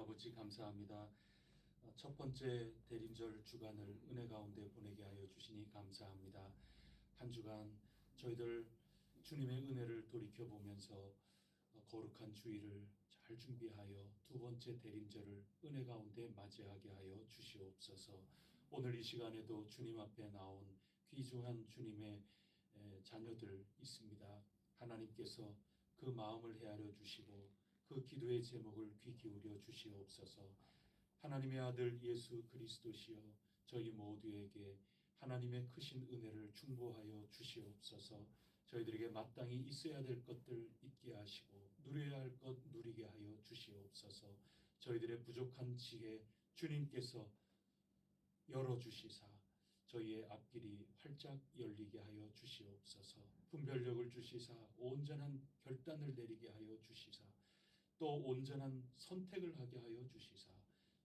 아버지 감사합니다. 첫 번째 대림절 주간을 은혜 가운데 보내게 하여 주시니 감사합니다. 한 주간 저희들 주님의 은혜를 돌이켜보면서 거룩한 주일을 잘 준비하여 두 번째 대림절을 은혜 가운데 맞이하게 하여 주시옵소서. 오늘 이 시간에도 주님 앞에 나온 귀중한 주님의 자녀들 있습니다. 하나님께서 그 마음을 헤아려 주시고 그 기도의 제목을 귀 기울여 주시옵소서. 하나님의 아들 예수 그리스도시여 저희 모두에게 하나님의 크신 은혜를 충보하여 주시옵소서. 저희들에게 마땅히 있어야 될 것들 있게 하시고 누려야 할 것 누리게 하여 주시옵소서. 저희들의 부족한 지혜 주님께서 열어주시사 저희의 앞길이 활짝 열리게 하여 주시옵소서. 분별력을 주시사 온전한 결단을 내리게 하여 주시사 또 온전한 선택을 하게 하여 주시사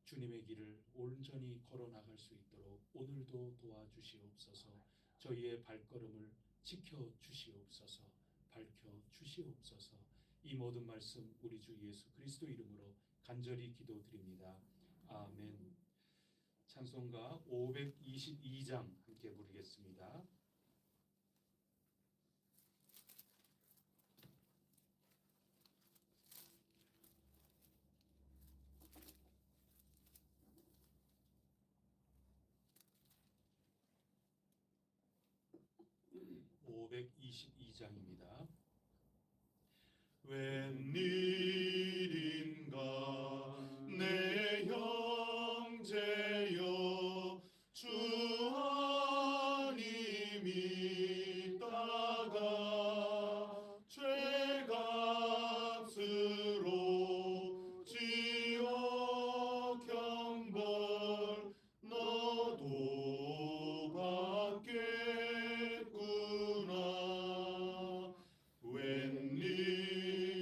주님의 길을 온전히 걸어 나갈 수 있도록 오늘도 도와주시옵소서. 저희의 발걸음을 지켜 주시옵소서. 밝혀 주시옵소서. 이 모든 말씀 우리 주 예수 그리스도 이름으로 간절히 기도드립니다. 아멘. 찬송가 522장 함께 부르겠습니다. 522장입니다. 웬일인가 내 형제여 주 안님이 따가 죄값으로 지어 경벌 너도 받겠구나. 웬일인가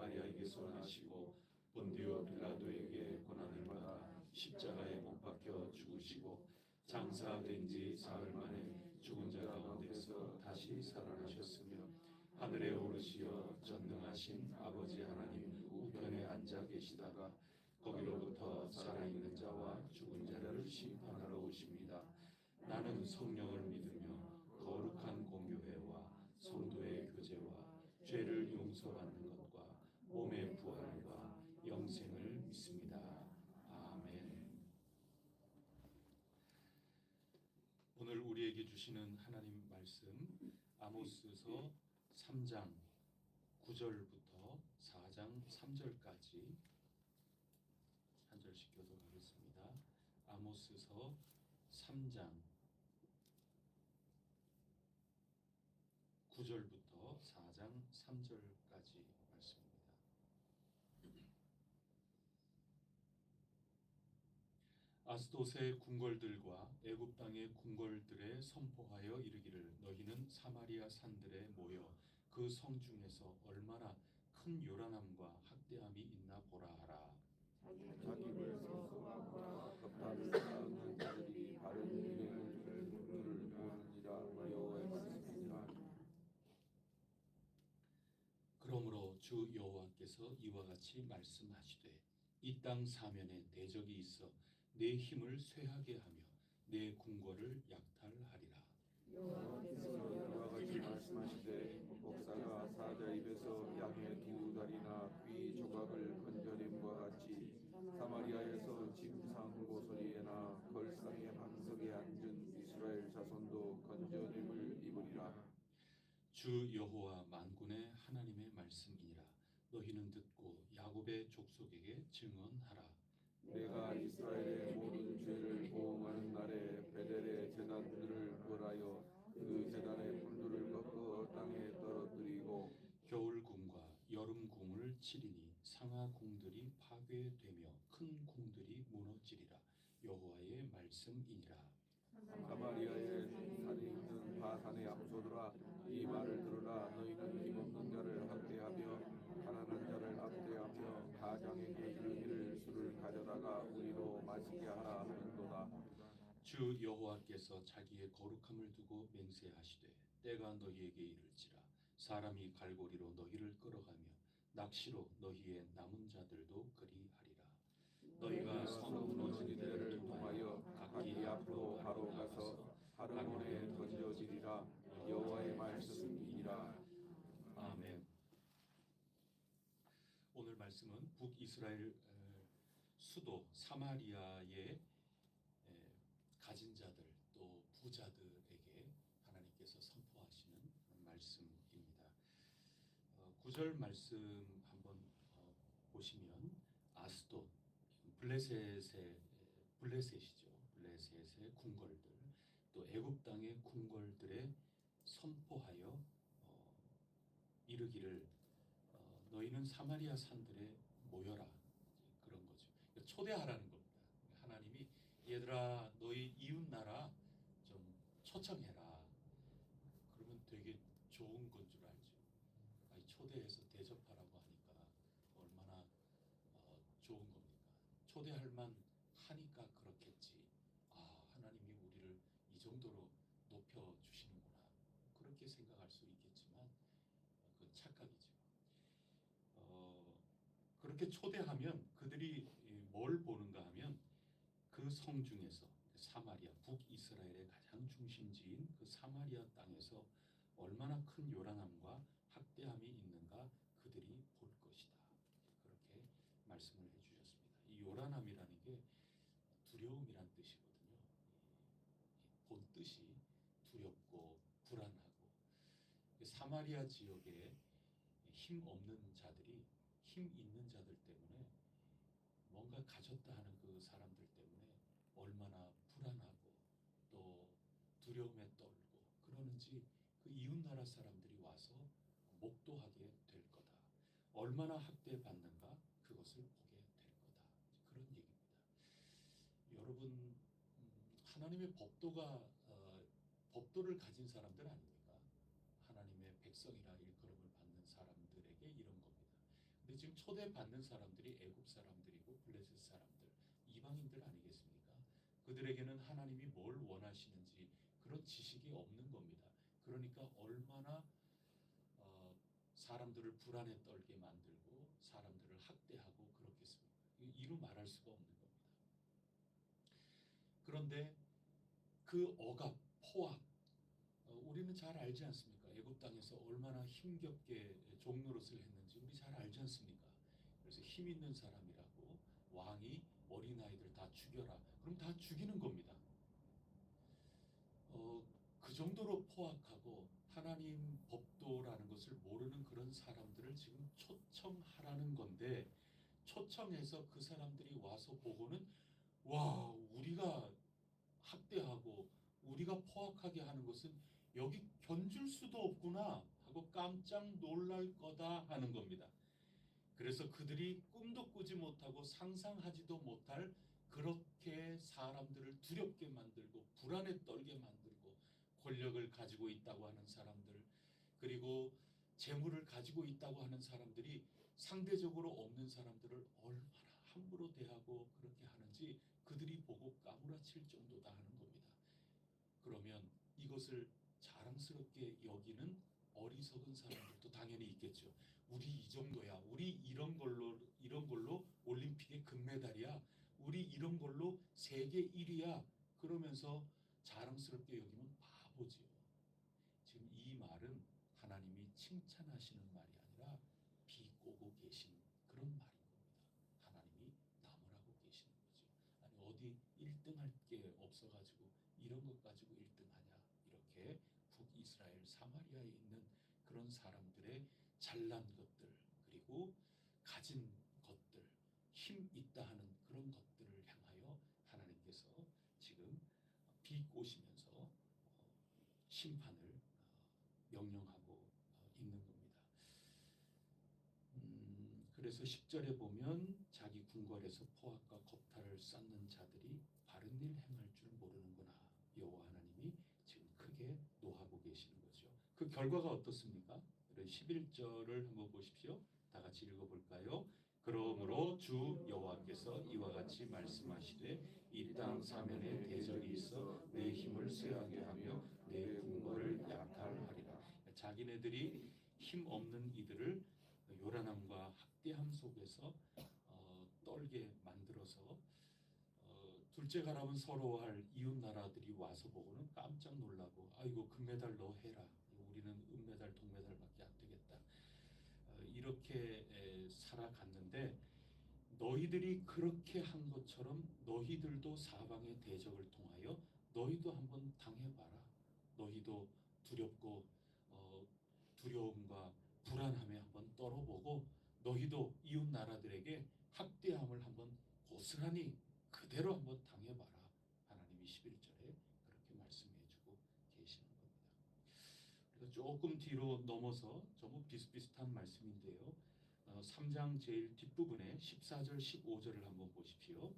마리아에게 소원하시고 본디오 빌라도에게 고난을 받아 십자가에 못 박혀 죽으시고 장사된 지 사흘 만에 죽은 자 가운데서 다시 살아나셨으며 하늘에 오르시어 전능하신 아버지 하나님 우편에 앉아 계시다가 거기로부터 살아있는 자와 죽은 자를 심판하러 오십니다. 나는 성령을 믿으며 거룩한 공교회와 성도의 교제와 죄를 용서받는 것과 몸의 부활과 영생을 믿습니다. 아멘. 오늘 우리에게 주시는 하나님 말씀 아모스서 3장 9절부터 4장 3절까지 한 절씩 교독하겠습니다. 아모스서 3장 9절부터 4장 3절까지 말씀입니다. 아스돗의 궁궐들과 애굽 땅의 궁궐들에 선포하여 이르기를 너희는 사마리아 산들에 모여 그 성 중에서 얼마나 큰 요란함과 학대함이 있나 보라 하라. 자기 배에서 소각과 겁탈을 쌓는 자들이 바른 일행을 그를 보느니라. 여호와의 말씀이니라. 그러므로 주 여호와께서 이와 같이 말씀하시되 이 땅 사면에 대적이 있어 내 힘을 쇠하게 하며 내 궁궐을 약탈하리라. 여호와께서 이와 같이 말씀하시되 목사가 사자 입에서 양의 두 다리나 귀 조각을 건져냄과 같이 사마리아에서 짐상 고소리에나 걸상의 방석에 앉은 이스라엘 자손도 건져냄을 입으리라. 주 여호와 만군의 하나님의 말씀이니라. 너희는 듣고 야곱의 족속에게 증언하라. 내가 이스라엘의 모든 죄를 보응하는 날에 베델의 제단들을 벌하여 그 제단의 불들을 꺾어 땅에 떨어뜨리고 겨울 궁과 여름 궁을 치리니 상하 궁들이 파괴되며 큰 궁들이 무너지리라. 여호와의 말씀이니라. 사마리아의 산에 있는 바산의 암소들아 이 말을 들으라. 너희는 힘없는 자를 학대하며 가난한 자를 학대하며 가장에게 이르기를 술을 가져다가 우리로 마시게 하라 하는도다. 주 여호와께서 자기의 거룩함을 두고 맹세하시되 때가 너희에게 이를지라. 사람이 갈고리로 너희를 끌어가며 낚시로 너희의 남은 자들도 그리하리라. 너희가 성 무너진 이들을 통하여 각기 앞으로 바로 가서 하르몬에 던져지리라. 여호와의 말씀이니라. 아멘. 오늘 말씀은 북이스라엘 수도 사마리아의 가진 자들 또 부자들에게 하나님께서 선포하시는 말씀입니다. 9절 말씀 한번 보시면 아스돗 블레셋이죠. 블레셋의 궁궐들 또 애굽 땅의 궁궐들에 선포하여 이르기를 너희는 사마리아 산들에 모여라. 그런 거죠. 초대하라는 겁니다. 하나님이 얘들아 너희 이웃 나라 좀 초청해라. 그러면 되게 좋은 건 줄 알죠. 아니, 초대해서 대접하라고 하니까 얼마나 좋은 겁니까? 초대할 만 하니까 그렇겠지. 아, 하나님이 우리를 이 정도로 높여주시는구나. 그렇게 생각할 수 있겠지만 그건 착각이죠. 그렇게 초대하면 그들이 뭘 보는가 하면 그 성 중에서 사마리아 북이스라엘의 가장 중심지인 그 사마리아 땅에서 얼마나 큰 요란함과 학대함이 있는가 그들이 볼 것이다. 그렇게 말씀을 해주셨습니다. 이 요란함이라는 게 두려움이란 뜻이거든요. 본 뜻이 두렵고 불안하고 사마리아 지역에 힘 없는 자들이 힘 있는 자들 때문에 뭔가 가졌다 하는 그 사람들 때문에 얼마나 불안하고 또 두려움에 떨고 그러는지 그 이웃나라 사람들이 와서 목도하게 될 거다. 얼마나 학대받는가 그것을 보게 될 거다. 그런 얘기입니다. 여러분 하나님의 법도를 가진 사람들 아닙니까? 하나님의 백성이라 일컬음을 받는 사람들에게 이런 겁니다. 근데 지금 초대받는 사람들이 애굽 사람들이고 블레셋 사람들, 이방인들 아니겠습니까? 그들에게는 하나님이 뭘 원하시는지 그런 지식이 없는 겁니다. 그러니까 얼마나 사람들을 불안에 떨게 만들고 사람들을 학대하고 그렇겠습니까? 이루 말할 수가 없는 겁니다. 그런데 그 억압, 포악, 우리는 잘 알지 않습니까? 애굽 땅에서 얼마나 힘겹게 종노릇을 했는지 우리 잘 알지 않습니까? 그래서 힘 있는 사람이라고 왕이 어린아이들 다 죽여라. 그럼 다 죽이는 겁니다. 그 정도로 포악하고 하나님 법도라는 것을 모르는 그런 사람들을 지금 초청하라는 건데, 초청해서 그 사람들이 와서 보고는 와, 우리가 학대하고 우리가 포악하게 하는 것은 여기 견줄 수도 없구나 하고 깜짝 놀랄 거다 하는 겁니다. 그래서 그들이 꿈도 꾸지 못하고 상상하지도 못할, 그렇게 사람들을 두렵게 만들고 불안에 떨게 만들고 권력을 가지고 있다고 하는 사람들, 그리고 재물을 가지고 있다고 하는 사람들이 상대적으로 없는 사람들을 얼마나 함부로 대하고 그렇게 하는지 그들이 보고 까무라칠 정도다 하는 겁니다. 그러면 이것을 자랑스럽게 여기는 어리석은 사람들도 당연히 있겠죠. 우리 이 정도야. 우리 이런 걸로 올림픽에 금메달이야. 우리 이런 걸로 세계 1위야. 그러면서 자랑스럽게 여기면 바보지요. 지금 이 말은 하나님이 칭찬하시는 말이 아니라 비꼬고 계신 그런 말인 겁니다. 하나님이 나무라고 계시는 거죠. 아니 어디 1등할 게 없어가지고 이런 것 가지고 1등하냐, 이렇게 북이스라엘 사마리아에 있는 그런 사람들의 잘난 것들, 그리고 가진 것들, 힘 있다 하는 그런 것들을 향하여 하나님께서 지금 비꼬시면서 심판을 명령하고 있는 겁니다. 그래서 10절에 보면 자기 궁궐에서 포악과 겁탈을 쌓는 자들이 바른 일 행할 줄 모르는구나. 여호와 하나님이 지금 크게 노하고 계시는 거죠. 그 결과가 어떻습니까? 11절을 한번 보십시오. 다 같이 읽어볼까요? 그러므로 주 여호와께서 이와 같이 말씀하시되 이 땅 사면에 대적이 있어 내 힘을 쇠하게 하며 내 궁궐을 약탈하리라. 자기네들이 힘 없는 이들을 요란함과 학대함 속에서 떨게 만들어서 둘째가라면 서러워할 이웃 나라들이 와서 보고는 깜짝 놀라고, 아이고 금메달 너 해라. 우리는 은메달, 동메달밖에 안 되겠다. 이렇게 살아갔는데, 너희들이 그렇게 한 것처럼 너희들도 사방의 대적을 통하여 너희도 한번 당해봐라. 너희도 두렵고 두려움과 불안함에 한번 떨어보고 너희도 이웃 나라들에게 학대함을 한번 고스란히 그대로 한번 당해봐라. 하나님이 11절에 그렇게 말씀해주고 계시는 겁니다. 그래서 조금 뒤로 넘어서 전부 비슷비슷한 말씀인데요. 3장 제일 뒷부분에 14절 15절을 한번 보십시오.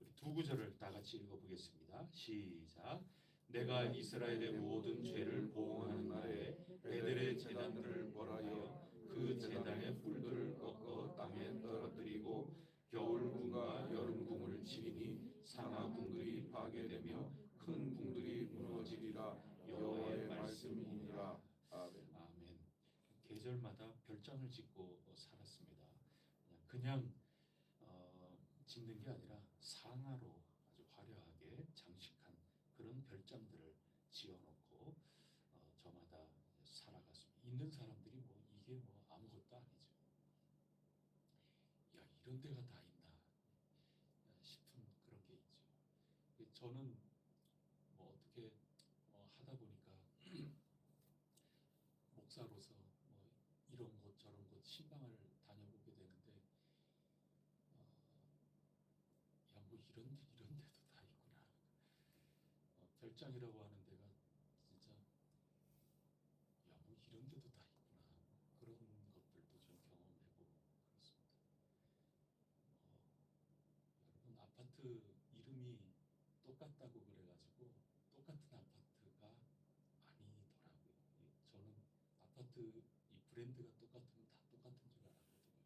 우리 두 구절을 다 같이 읽어보겠습니다. 시작. 내가 이스라엘의 모든 죄를 보응하는 날에 배들의 제단들을 벌하여 그 제단의 뿔들을 꺾어 땅에 떨어뜨리고 겨울궁과 여름궁을 치리니 상하궁들이 파괴되며 큰 궁들이 무너지리라. 여호와의 말씀이니라. 아멘. 아멘. 계절마다 별장을 짓고 살았습니다. 그냥 짓는 게 아니라 상하로 아주 화려하게 장식한 그런 별장들을 지어놓고 저마다 살아갔습니다. 있는 사람들이 뭐 이게 뭐 아무것도 아니죠. 야, 이런 데가 다 있나 싶은 그런 게 있죠. 저는 뭐 어떻게 하다 보니까 목사로서 뭐 이런 곳 저런 곳 신방을 다녀보게 되는데, 야, 뭐 이런 데도 다 있구나. 별장이라고 하는 데가 진짜, 야, 뭐 이런 데도 다 있구나. 그런 것들도 좀 경험해보고 그렇습니다. 여러분, 아파트 이름이 똑같다고 그래가지고 똑같은 아파트가 아니더라고요. 저는 아파트 이 브랜드가 똑같으면 다 똑같은 줄 알았거든요.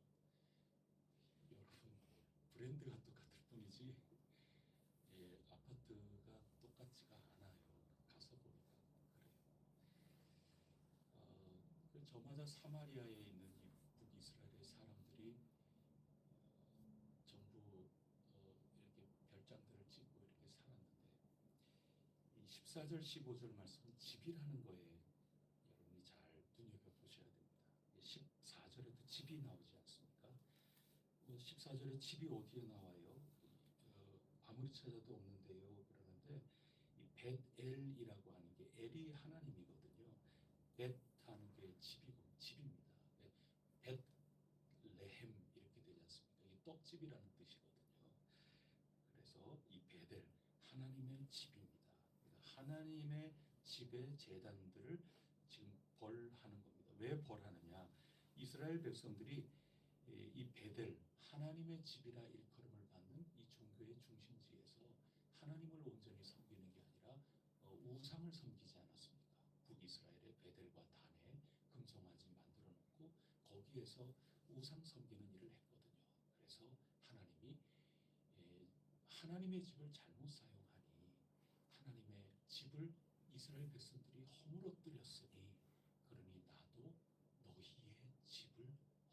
저마다 사마리아에 있는 이 북이스라엘의 사람들이 전부 이렇게 별장들을 짓고 이렇게 살았는데 이 14절 15절 말씀은 집이라는 거에 여러분이 잘 눈여겨보셔야 됩니다. 14절에도 집이 나오지 않습니까? 14절에 집이 어디에 나와요? 아무리 찾아도 없는데요. 그러는데 이 벳엘이라고 하는 게 엘이 하나님이거든요. 벳하는 게 집입니다. 벳레헴 이렇게 되지 않습니까? 이게 떡집이라는 뜻이거든요. 그래서 이 벳엘 하나님의 집입니다. 그러니까 하나님의 집의 제단들을 지금 벌하는 겁니다. 왜 벌하느냐? 이스라엘 백성들이 이 벳엘 하나님의 집이라 일컬음을 받는 이 종교의 중심지에서 하나님을 온전히 섬기는 게 아니라 우상을 섬기지 않았습니까? 북이스라엘의 벳엘과 단에 금송아지 만들어 놓고 거기에서 우상 섬기는 일을 했거든요. 그래서 하나님이 하나님의 집을 잘못 사용하니 하나님의 집을 이스라엘 백성들이 허물어뜨렸으니 그러니 나도 너희의 집을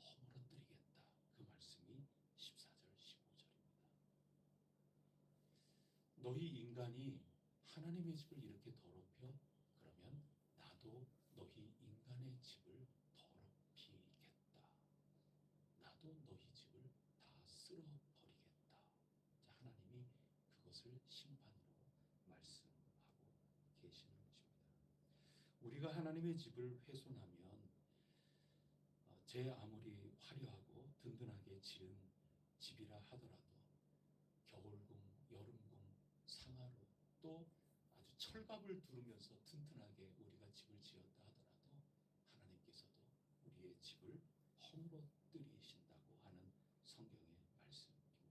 허물어뜨리겠다. 그 말씀이 14절 15절입니다. 너희 인간이 하나님의 집을 이렇게 더럽혀 그러면 나도 너희 인간의 집을 더럽히겠다. 나도 너희 집을 다 쓸어버리겠다. 하나님이 그것을 심판으로 말씀하고 계시는 것입니다. 우리가 하나님의 집을 훼손하면 제 아무리 화려하고 든든하게 지은 집이라 하더라도 겨울궁, 여름궁, 상하로 또 아주 철갑을 두르면서 튼튼하게 우리가 집을 지었다 하더라도 하나님께서도 우리의 집을 허물어뜨리신다고 하는 성경의 말씀입니다.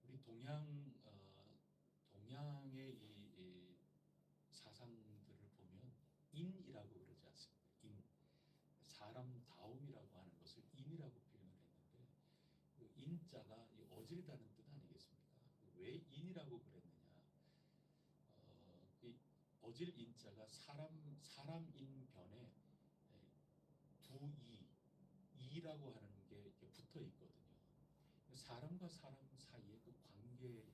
우리 동양의 이 사상들을 보면 인이라고 그러지 않습니까? 인. 사람다움이라고 하는 것을 인이라고 표현을 했는데 그 인자가 어질다는 뜻 아니겠습니까? 왜 인이라고 그랬느냐? 그 어질 인자가 사람인 변에 두 이라고 하는 게 이렇게 붙어 있거든요. 사람과 사람 사이의 그 관계거든요.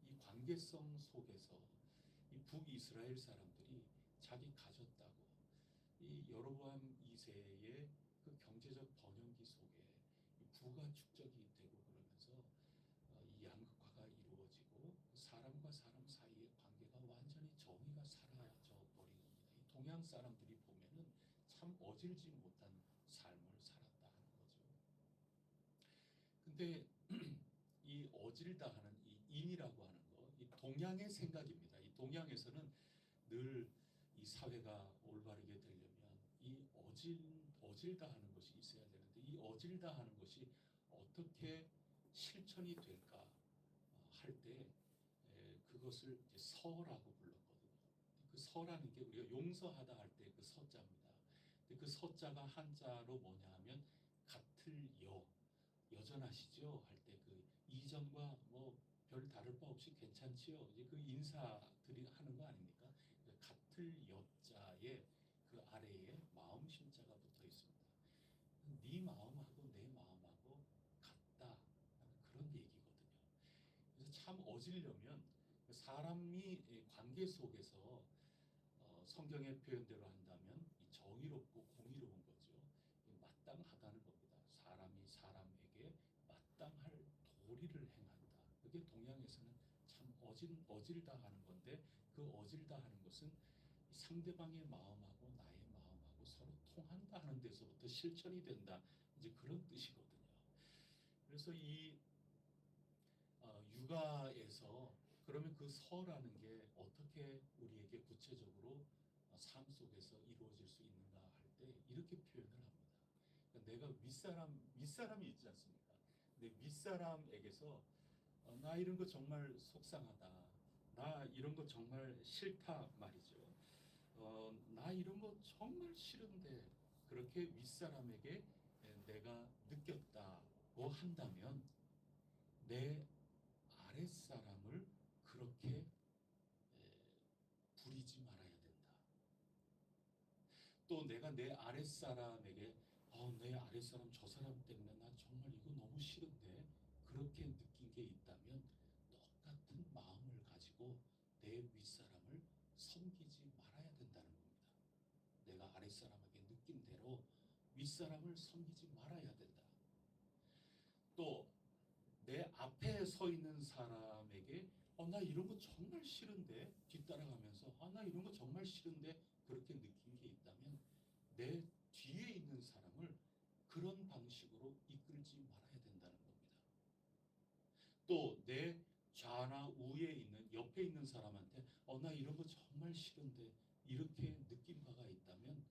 이 관계성 속에서 이 북이스라엘 사람들이 자기 가졌다고 이 여로보암 2세의 그 경제적 번영기 속에 이 부가 축적이 되고 그러면서 이 양극화가 이루어지고 사람과 사람 사이의 관계가 완전히 정의가 사라져 버린 겁니다. 이 동양 사람들이 보면은 참 어질지 못한 삶을 살았다 하는 거죠. 근데 이 어질다 하는 이 인이라고 하는 거, 이 동양의 생각입니다. 이 동양에서는 늘 이 사회가 올바르게 되려면 이 어질다 하는 것이 있어야 되는데 이 어질다 하는 것이 어떻게 실천이 될까 할 때 그것을 이제 서라고 불렀거든요. 그 서라는 게 우리가 용서하다 할 때 그 서자입니다. 근데 그 서자가 한자로 뭐냐 하면 같을 여전하시죠 할 때 그 이전과 뭐 별 다를 바 없이 괜찮지요. 이제 그 인사들이 하는 거 아닙니까? 같을 여자에 그 아래에 마음 심자가 붙어 있습니다. 네 마음하고 내 마음하고 같다 하는 그런 얘기거든요. 그래서 참 어지려면 사람이 관계 속에서 성경의 표현대로 한다면 정의롭고 공의로운 거죠. 마땅하다는 겁니다. 사람이 사람에게 마땅할 도리를 행한다. 그게 동양에서는 참 어질다 하는 건데 그 어질다 하는 것은 상대방의 마음하고 나의 마음하고 서로 통한다 하는 데서부터 실천이 된다. 이제 그런 뜻이거든요. 그래서 이 육아에서 그러면 그 서라는 게 어떻게 우리에게 구체적으로 삶 속에서 이루어질 수 있는가 할 때 이렇게 표현을 합니다. 그러니까 내가 윗사람이 있지 않습니까? 근데 윗사람에게서 나 이런 거 정말 속상하다. 나 이런 거 정말 싫다 말이죠. 나 이런 거 정말 싫은데 그렇게 윗사람에게 내가 느꼈다고 한다면 내 아랫사람을 그렇게 부리지 말아야 된다. 또 내가 내 아랫사람에게 내 아랫사람 저 사람 때문에 나 정말 이거 너무 싫은데 그렇게 느낀 게 있다면 똑같은 마음을 가지고 내 윗사람을 섬기지 말아야 된다는 겁니다. 내가 아랫사람에게 느낀 대로 윗사람을 섬기지 말아야 된다. 또 내 앞에 서 있는 사람에게 나 이런 거 정말 싫은데 뒤따라가면서 나 이런 거 정말 싫은데 그렇게 느낀 게 있다면 내 뒤에 있는 사람을 그런 방식으로 이끌지 말아야 된다는 겁니다. 또 내 좌나 우에 있는 옆에 있는 사람한테 나 이런 거 정말 싫은데 이렇게 느낀 바가 있다면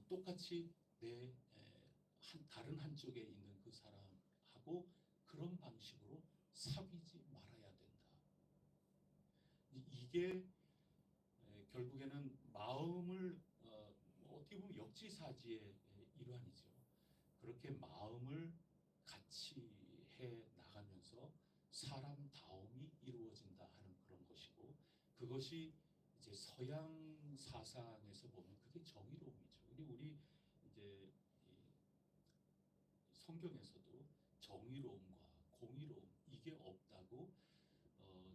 똑같이 내 다른 한쪽에 있는 그 사람하고 그런 방식으로 사귀지 말아야 된다. 이게 결국에는 마음을 어떻게 보면 역지사지의 일환이죠. 그렇게 마음을 같이 해 나가면서 사람다움이 이루어진다 하는 그런 것이고, 그것이 이제 서양 사상에서 보면 그게 정의로움이죠. 우리 이제 성경에서도 정의로움과 공의로움 이게 없다고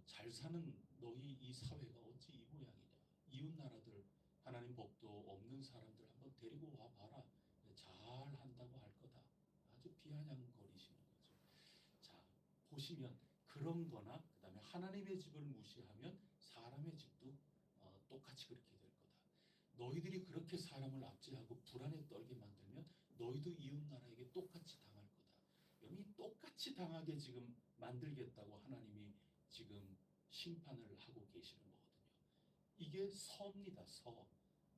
잘 사는 너희 이 사회가 어찌 이 모양이냐. 이웃 나라들 하나님 법도 없는 사람들 한번 데리고 와 봐라. 잘 한다고 할 거다. 아주 비아냥거리시는 거죠. 자, 보시면 그런 거나 그다음에 하나님의 집을 무시하면 사람의 집도 똑같이 그렇게 될 거다. 너희들이 그렇게 사람을 압제하고 불안에 떨게 만들면 너희도 이웃 나라에게 똑같이 당할 거다. 여러분이 똑같이 당하게 지금 만들겠다고 하나님이 지금 심판을 하고 계시는 거거든요. 이게 서입니다. 서.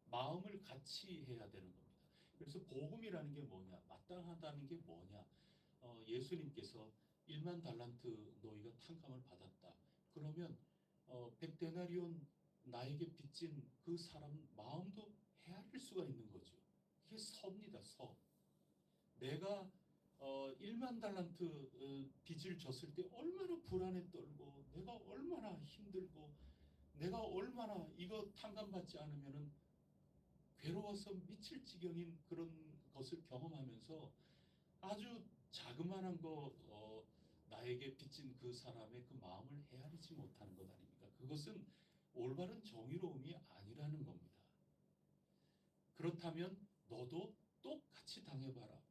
마음을 같이 해야 되는 겁니다. 그래서 복음이라는 게 뭐냐? 마땅하다는 게 뭐냐? 예수님께서 1만 달란트 너희가 탕감을 받았다. 그러면 100데나리온 나에게 빚진 그 사람 마음도 헤아릴 수가 있는 거죠. 이게 서입니다. 서. 내가 1만 달란트 빚을 졌을 때 얼마나 불안에 떨고 내가 얼마나 힘들고 내가 얼마나 이거 탕감받지 않으면은 괴로워서 미칠 지경인 그런 것을 경험하면서 아주 자그마한 거 나에게 빚진 그 사람의 그 마음을 헤아리지 못하는 것 아닙니까? 그것은 올바른 정의로움이 아니라는 겁니다. 그렇다면 너도 똑같이 당해봐라.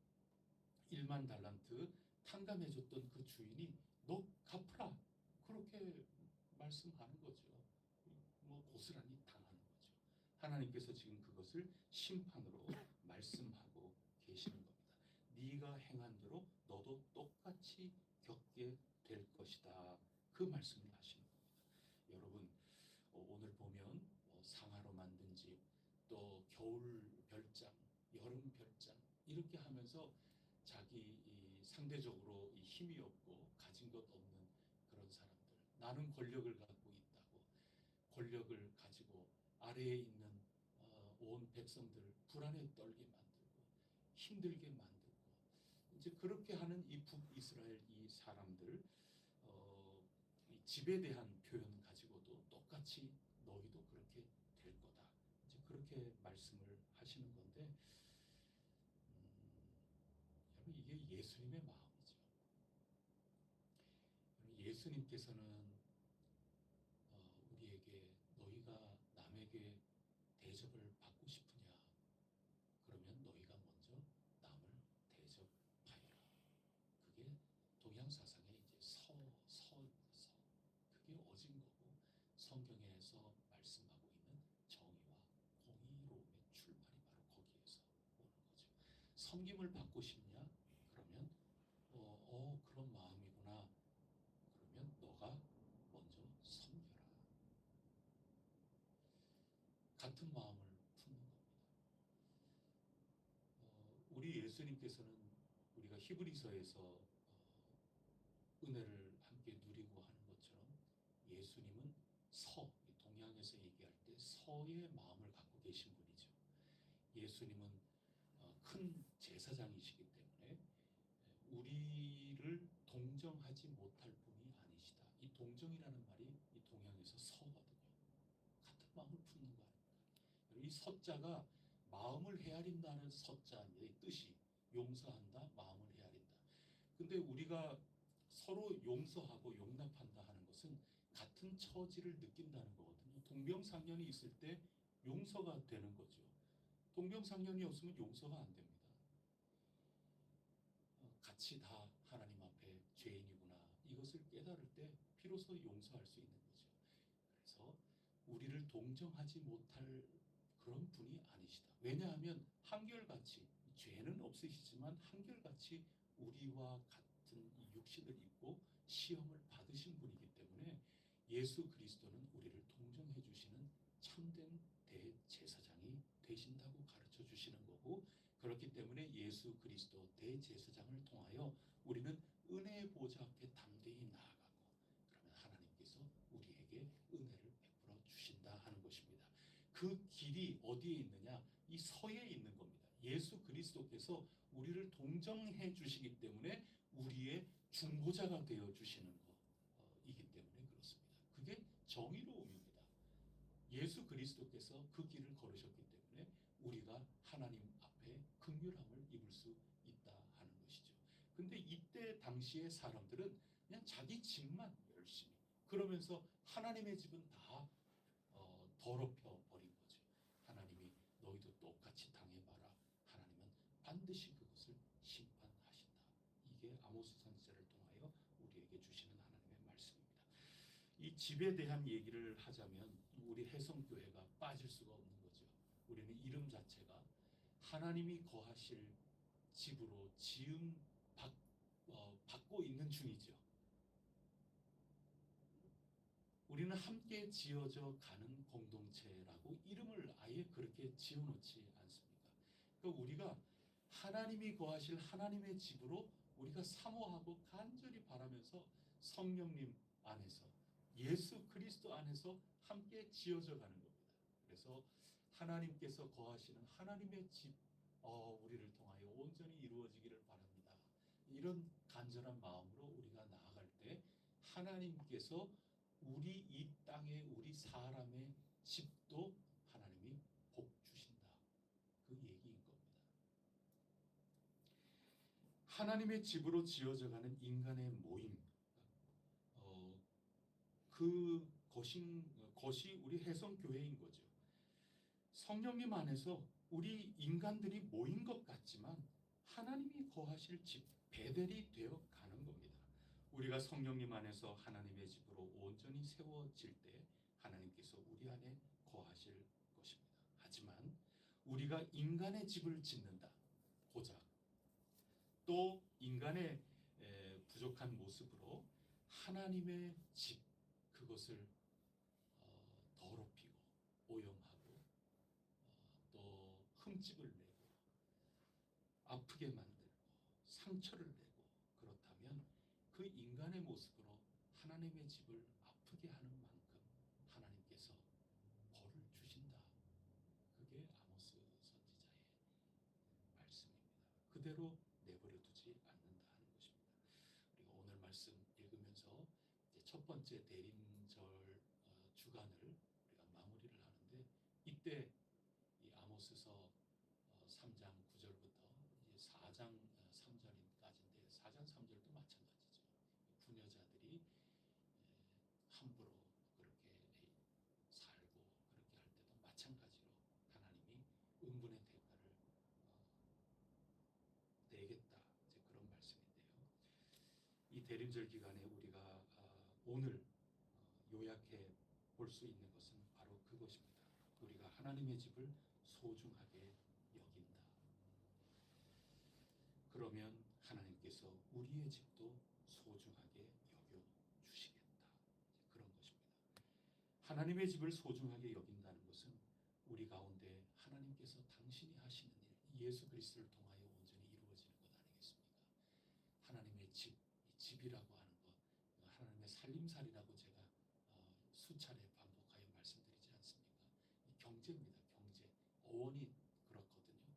1만 달란트 탕감해줬던 그 주인이 너 갚으라. 그렇게 말씀하는 거죠. 고스란히 당하는 거죠. 하나님께서 지금 그것을 심판으로 말씀하고 계시는 겁니다. 네가 행한 대로 너도 똑같이 겪게 될 것이다. 그 말씀을 하시는 겁니다. 여러분 오늘 보면 상하로 만든 집, 또 겨울 별장, 여름 별장 이렇게 하면서 자기 상대적으로 힘이 없고 가진 것 없는 그런 사람들, 나는 권력을 갖고 있다고 권력을 가지고 아래에 있는 온 백성들을 불안에 떨게 만들고 힘들게 만들고 이제 그렇게 하는 이 북이스라엘 이 사람들 이 집에 대한 표현 가지고도 똑같이 너희도 그렇게 될 거다. 이제 그렇게 말씀을 하시는 건데 여러분 이게 예수님의 마음이죠. 예수님께서는 우리에게 너희가 남에게 대접을 받고 싶으냐? 그러면 너희가 먼저 남을 대접하여라. 그게 동양 사상의 이제 서. 그게 어진 거고 성경에서 말씀하고 있는 정의와 공의로움의 출발이 바로 거기에서 오는 거죠. 섬김을 받고 싶냐? 그러면 그런 마음이구나. 그러면 너가 먼저 섬겨라. 같은 마음을 품는 겁니다. 우리 예수님께서는 우리가 히브리서에서 은혜를 함께 누리고 하는 것처럼 예수님은 동양에서 얘기할 때 서의 마음을 갖고 계신 분이죠. 예수님은 큰 제사장이시기 때문에 우리를 동정하지 못할 분이 아니시다. 이 동정이라는 말이 이 동양에서 서거든요. 같은 마음을 품는 거 아닙니까? 이 서자가 마음을 헤아린다는 서자의 뜻이 용서한다, 마음을 헤아린다. 근데 우리가 서로 용서하고 용납한다 하는 것은 같은 처지를 느낀다는 거거든요. 동병상련이 있을 때 용서가 되는 거죠. 동병상련이 없으면 용서가 안 됩니다. 같이 다 하나님 앞에 죄인이구나 이것을 깨달을 때 비로소 용서할 수 있는 거죠. 그래서 우리를 동정하지 못할 그런 분이 아니시다. 왜냐하면 한결같이 죄는 없으시지만 한결같이 우리와 같은 이 육신을 입고 시험을 받으신 분이기 때문에 예수 그리스도는 우리를 동정해 주시는 참된 대제사장이 되신다고 가르쳐 주시는 거고, 그렇기 때문에 예수 그리스도 대제사장을 통하여 우리는 은혜의 보좌 앞에 담대히 나아가고, 그러면 하나님께서 우리에게 은혜를 베풀어 주신다 하는 것입니다. 그 길이 어디에 있느냐? 이 서에 있는 겁니다. 예수 그리스도께서 우리를 동정해 주시기 때문에 우리의 중보자가 되어 주시는 것이기 때문에 그렇습니다. 그게 정의로움입니다. 예수 그리스도께서 그 길을 걸으셨기 때문에 우리가 하나님 앞에 긍휼함을 입을 수 있다 하는 것이죠. 근데 이때 당시의 사람들은 그냥 자기 집만 열심히, 그러면서 하나님의 집은 다 더럽혀 버린 거죠. 하나님이 너희도 똑같이 당해봐라. 하나님은 반드시 그것을 심판하신다. 이게 아모스 선지자를 통하여 우리에게 주시는 하나님의 말씀입니다. 이 집에 대한 얘기를 하자면 우리 해성교회가 빠질 수가 없는 거죠. 우리는 이름 자체가 하나님이 거하실 집으로 받고 있는 중이죠. 우리는 함께 지어져 가는 공동체라고 이름을 아예 그렇게 지어놓지 않습니까? 그러니까 우리가 하나님이 거하실 하나님의 집으로 우리가 사모하고 간절히 바라면서 성령님 안에서 예수 그리스도 안에서 함께 지어져 가는 겁니다. 그래서 하나님께서 거하시는 하나님의 집 우리를 통하여 온전히 이루어지기를 바랍니다. 이런 간절한 마음으로 우리가 나아갈 때 하나님께서 우리 이 땅에 우리 사람의 집도 하나님이 복 주신다. 그 얘기인 겁니다. 하나님의 집으로 지어져가는 인간의 모임, 것이 우리 해성교회인 거죠. 성령님 안에서 우리 인간들이 모인 것 같지만 하나님이 거하실 집 베델이 되어 가는 겁니다. 우리가 성령님 안에서 하나님의 집으로 온전히 세워질 때 하나님께서 우리 안에 거하실 것입니다. 하지만 우리가 인간의 집을 짓는다, 고작 또 인간의 부족한 모습으로 하나님의 집, 그것을 더럽히고 오염하고 또 흠집을 내고 아프게 만들고 상처를 내고, 그렇다면 그 인간의 모습으로 하나님의 집을 아프게 하는 만큼 하나님께서 벌을 주신다. 그게 아모스 선지자의 말씀입니다. 그대로 내버려 두지 않는다 하는 것입니다. 우리가 오늘 말씀 읽으면서 이제 첫 번째 대림절 주간을 우리가 마무리를 하는데, 이때 이 아모스서 3장 9절부터 이제 4장 3절까지인데 4장 3절도 마찬가지죠. 부녀자들이 함부로 그렇게 살고 그렇게 할 때도 마찬가지로 하나님이 응분의 대가를 내겠다, 이제 그런 말씀인데요. 이 대림절 기간에 우리가 오늘 요약해 볼 수 있는 것은 바로 그것입니다. 우리가 하나님의 집을 소중하게 여긴다. 그러면 하나님께서 우리의 집도 소중하게 여겨 주시겠다. 그런 것입니다. 하나님의 집을 소중하게 여긴다는 것은 우리 가운데 하나님께서 당신이 하시는 일, 예수 그리스도를 통하여 온전히 이루어지는 것 아니겠습니까? 하나님의 집, 이 집이라고 하는 것, 하나님의 살림살이라고 제가 수차례 반복하여 말씀드리지 않습니까? 이 경제입니다. 경제. 어원이 그렇거든요.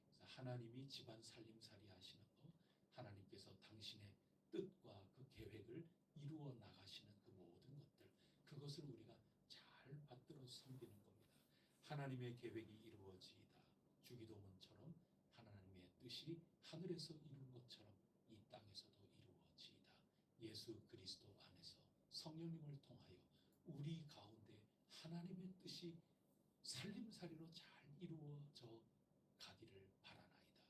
그래서 하나님이 집안 살림살이 하시는 것, 하나님께서 당신의 뜻과 그 계획을 이루어 나가시는 그 모든 것들, 그것을 우리가 잘 받들어 섬기는 겁니다. 하나님의 계획이 이루어지이다. 주기도문처럼 하나님의 뜻이 하늘에서 이룬 것처럼 이 땅에서도 이루어지이다. 예수 그리스도 안에서 성령님을 통하여 우리 가운데 하나님의 뜻이 살림살이로 잘 이루어져 가기를 바라나이다.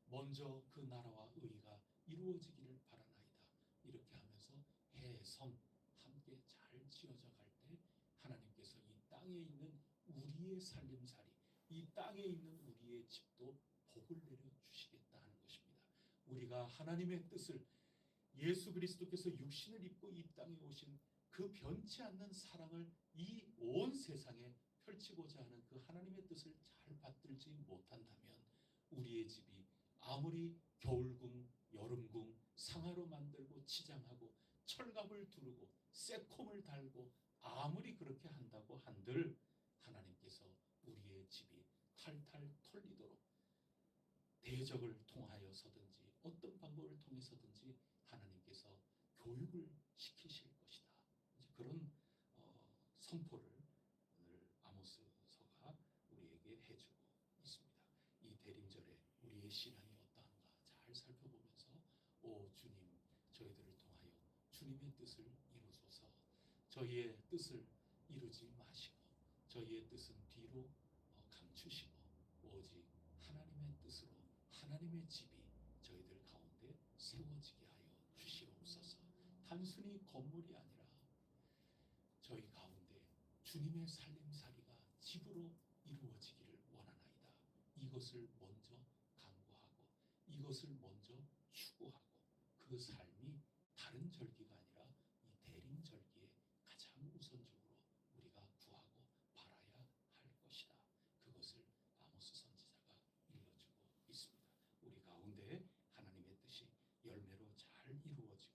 먼저 그 나라와 의가 이루어지기를 바라나이다. 이렇게 하면서 해, 성 함께 잘 지어져 갈 때 하나님께서 이 땅에 있는 우리의 살림살이, 이 땅에 있는 우리의 집도 복을 내려주시겠다 하는 것입니다. 우리가 하나님의 뜻을, 예수 그리스도께서 육신을 입고 이 땅에 오신 그 변치 않는 사랑을 이 온 세상에 펼치고자 하는 그 하나님의 뜻을 잘 받들지 못한다면 우리의 집이 아무리 겨울궁, 여름궁, 상하로 만들고 치장하고 철갑을 두르고 새콤을 달고 아무리 그렇게 한다고 한들 하나님께서 우리의 집이 탈탈 털리도록 대적을 통하여서든지 어떤 방법을 통해서든지 하나님께서 교육을 시키실 것이다. 이제 그런 선포를 오늘 아모스서가 우리에게 해주고 있습니다. 이 대림절에 우리의 신앙이 어떠한가 잘 살펴보면서 오 주님, 저희들을 통하여 주님의 뜻을 이루소서. 저희의 뜻을 이루지 마시고 저희의 뜻은 뒤로 감추시고 오직 하나님의 뜻으로 하나님의 집이 저희들 가운데 세워지게 하여 주시옵소서. 단순히 건물이 아니라 저희 가운데 주님의 살림살이가 집으로 이루어지기를 원하나이다. 이것을 먼저 간구하고 이것을 먼저 추구하고 그 삶이 다른 절기가 아니라 이 대림절기에 가장 우선적으로 우리가 구하고 바라야 할 것이다. 그것을 아모스 선지자가 일러주고 있습니다. 우리 가운데 하나님의 뜻이 열매로 잘 이루어지고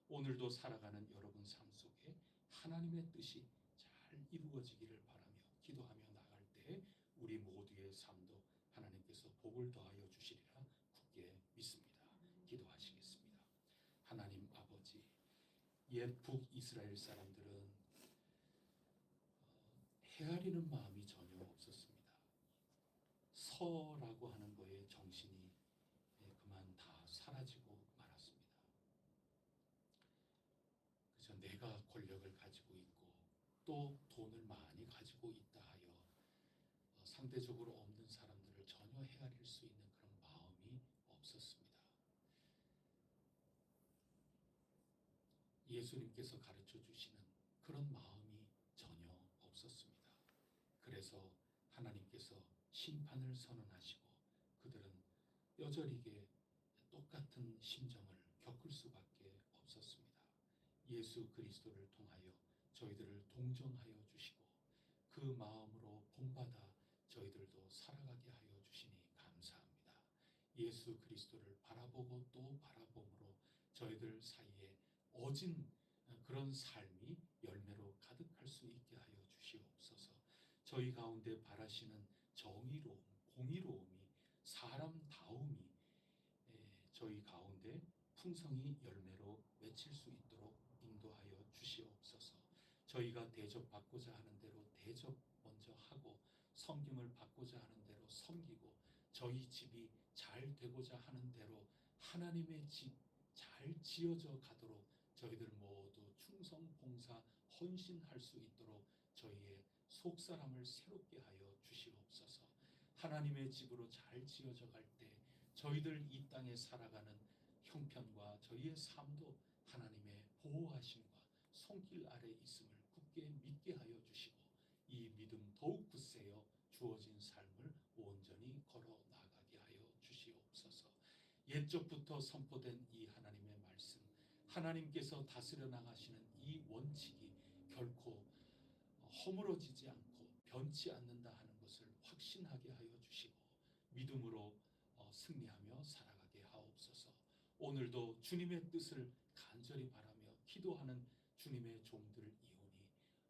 오늘도 살아가는 여러분 삶 속에 하나님의 뜻이 잘 이루어지기를 바라며 기도하며 나갈 때 우리 모두의 삶도 하나님께서 복을 더하여 주시리라 굳게 믿습니다. 기도하시겠습니다. 하나님 아버지, 옛 북이스라엘 사람들은 헤아리는 마음이 전혀 없었습니다. 서라고 하는 거에 정신이 그만 다 사라지고 말았습니다. 그저 내가 권력을 가지고 있고 또 돈을 많이 가지고 있다 하여 상대적으로 없는 사람들을 전혀 헤아릴 수 있는 그런 마음이 없었습니다. 예수님께서 가르쳐 주시는 그런 마음이 전혀 없었습니다. 그래서 하나님께서 심판을 선언하시고 그들은 뼈저리게 똑같은 심정을 겪을 수밖에 없었습니다. 예수 그리스도를 통하여 저희들을 동정하여 주시고 그 마음으로 본받아 저희들도 살아가게 하여 주시니 감사합니다. 예수 그리스도를 바라보고 또 바라봄으로 저희들 사이에 어진 그런 삶이 열매로 가득할 수 있게 하여 주시옵소서. 저희 가운데 바라시는 정의로움, 공의로움이, 사람다움이 저희 가운데 풍성히 열매로 맺힐 수 있도록 인도하여 주시옵소서. 저희가 대접받고자 하는 대로 대접 먼저 하고 섬김을 받고자 하는 대로 섬기고 저희 집이 잘 되고자 하는 대로 하나님의 집 잘 지어져 가도록 저희들 모두 충성, 봉사, 헌신할 수 있도록 저희의 속사람을 새롭게 하여 주시옵소서. 하나님의 집으로 잘 지어져 갈 때 저희들 이 땅에 살아가는 형편과 저희의 삶도 하나님의 보호하심과 손길 아래 있음을 굳게 믿게 하여 주시고 이 믿음 더욱 굳세여 주어진 삶을 온전히 걸어 나가게 하여 주시옵소서. 옛적부터 선포된 이 하나님의 말씀, 하나님께서 다스려 나가시는 이 원칙이 결코 허물어지지 않고 변치 않는다 하는 것을 확신하게 하여 주시고 믿음으로 승리하며 살아가게 하옵소서. 오늘도 주님의 뜻을 간절히 바라며 기도하는 주님의 종들이오니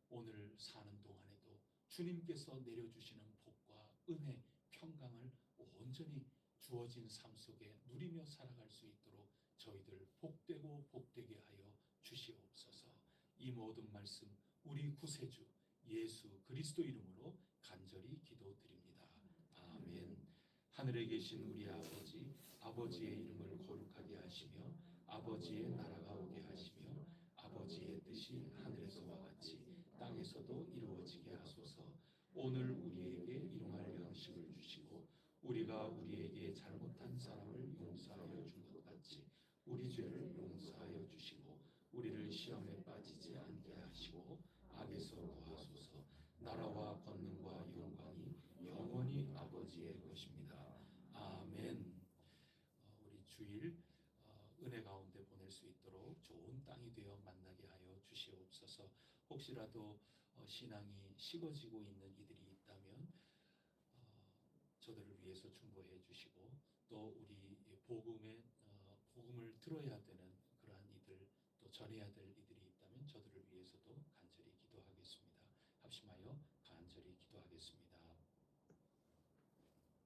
오늘 사는 동안에도 주님께서 내려주시는 복과 은혜, 평강을 온전히 주어진 삶 속에 누리며 살아갈 수 있도록 저희들 복되고 복되게 하여 주시옵소서. 이 모든 말씀 우리 구세주 예수 그리스도 이름으로 간절히 기도드립니다. 아멘. 하늘에 계신 우리 아버지, 아버지의 이름을 거룩하게 하시며 아버지의 나라가 오게 하시며 아버지의 뜻이 하늘에서와 같이 땅에서도 이루어지게 하소서. 오늘 우리에게 일용할 양식을 주시고 우리가 우리에게 잘못한 사람을 용서하여 준 것 같이 우리 죄를 용서하여 주시고 우리를 시험에 빠지지 않게 하시고 악에서 구하소서. 나라와 권능과 영광이 영원히 아버지의 것입니다. 아멘. 우리 주일 은혜 가운데 보낼 수 있도록 좋은 땅이 되어 만나게 하여 주시옵소서. 혹시라도 신앙이 식어지고 있는 이들이 있다면 저들을 위해서 중보해 주시고 또 우리 복음을 들어야 되는 그러한 이들 또 전해야 될 이들이 있다면 저들을 위해서도 간절히 기도하겠습니다. 합심하여 간절히 기도하겠습니다.